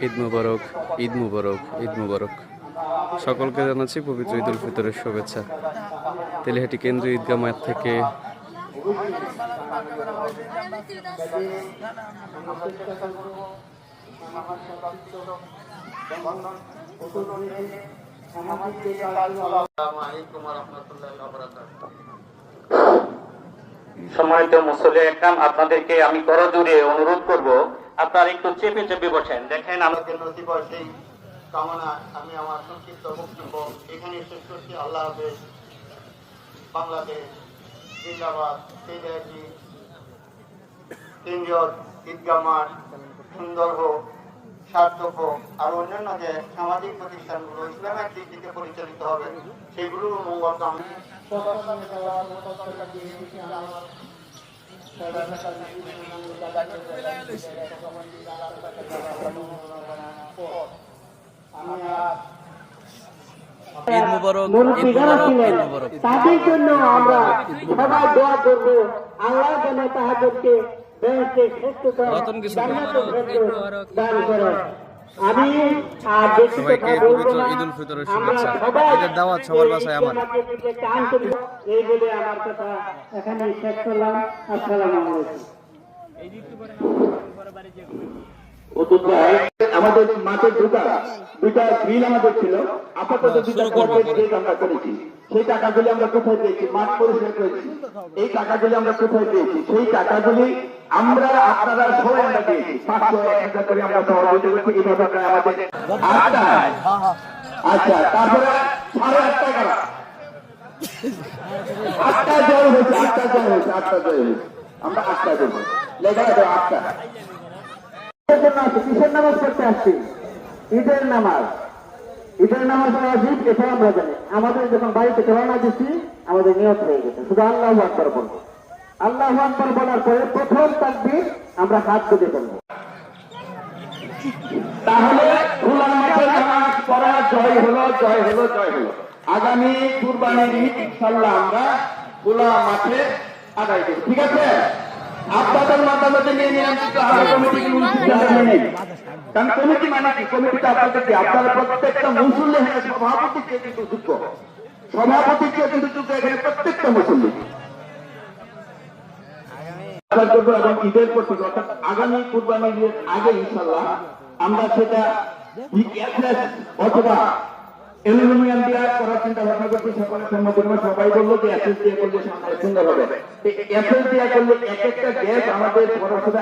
ঈদ মুবারক, ঈদ মুবারক, ঈদ মুবারক। সকলকে জানাচ্ছি পবিত্র ঈদ উল ফিতরের শুভেচ্ছা। তেলিহাটি কেন্দ্রীয় ঈদগাহ মাঠ থেকে সম্মানিত মুসল্লি একরাম, আপনাদেরকে আমি করজোড়ে অনুরোধ করব, আপনারা একটু চেপে চেপে বসেন। দেখেন আমাদের নসিব সেই কামনা আমি আমার সংক্ষিপ্ত বক্তব্য এখানে শেষ করছি। আল্লাহ হাফেজ। বাংলাদেশ জিন্দাবাদ। তেলিহাটি কেন্দ্রীয় ঈদগাহ মাঠ সুন্দর হোক, সার্থক হোক, আর অন্যান্য যে সামাজিক প্রতিষ্ঠানগুলো ইসলামের দিক থেকে পরিচালিত হবে সেগুলোর মঙ্গল কামনা। ঈদ মুবারক, ঈদ মুবারক, ঈদ মুবারক। তাদের জন্য আমরা সবাই দোয়া করবো, আল্লাহ যেন তাহাদেরকে দান করেন। আমি বেশি কথা বলবো না। ঈদ উল ফিতরের আমরা শুভেচ্ছা। সবাই ঈদের দাওয়াত সবার বাসায় আমার। টান করি। এই বলে আমার কথা এখানে শেষ করলাম। আসসালামু আলাইকুম। আমাদের মাঠের দুটা গ্রিল আমাদের ছিল, আপাতত দুটা কর্পোরেট আমরা করেছি। সেই টাকাগুলি আমরা কোথায় পেয়েছি? মাঠ পরিষ্কার করেছি। এই টাকাগুলি আমরা কোথায় পেয়েছি? সেই টাকাগুলি আমরা আপনারা সবাই আমরা দিয়েছি। 500-1000 করে আমরা সহযোগিতা করছি। এইভাবে প্রায় আমাদের 8টা। আচ্ছা, তারপরে 8.5 টাকা 8টা জয় হয়েছে, 8টা জয় হয়েছে, 8টা জয় হয়েছে। আমরা 8টা দেবো, লেখা আছে 8টা। কিসের নামাজ পড়তে আসছি? ঈদের নামাজ। ঈদের নামাজ ওয়াজিব, এটা আমরা জানি। আমাদের যখন বাড়িতে রওনা দিচ্ছি আমাদের নিয়ত হয়ে গেছে, শুধু আল্লাহু আকবার বলবো। আল্লাহু আকবার বলার পরে প্রথম তাকবীর আমরা হাত তুলে করবো। তাহলে খোলা মাঠে নামাজ পড়া জয় হলো, জয় হলো, জয় হলো। আগামী কুরবানির ঈদ ইনশাআল্লাহ আমরা খোলা মাঠে আদায় করব। ঠিক আছে? আপনাদের মতামত নিয়ে নিলাম, কিন্তু আমরা কমিটিগুলো নেই। কারণ কমিটি মানে কি? কমিটিটা আপনাদেরকে, আপনারা প্রত্যেকটা মুসল্লি এখানে সভাপতিকে কিন্তু যোগ্য, সভাপতিকে কিন্তু যোগ্য এখানে প্রত্যেকটা মুসল্লি। এবং ঈদের প্রতি অর্থাৎ আগামী কুরবানির আগে ইনশাআল্লাহ আমরা সেটা অথবা অ্যালুমিনিয়াম দিয়ে করার চিন্তা ভাবনা করছি। সকলে সম্মত, সবাই বললো যে এসএস দিয়ে করলে সুন্দর হবে। এসএস দিয়ে করলে এক একটা গ্যাস আমাদের পড়াশোনা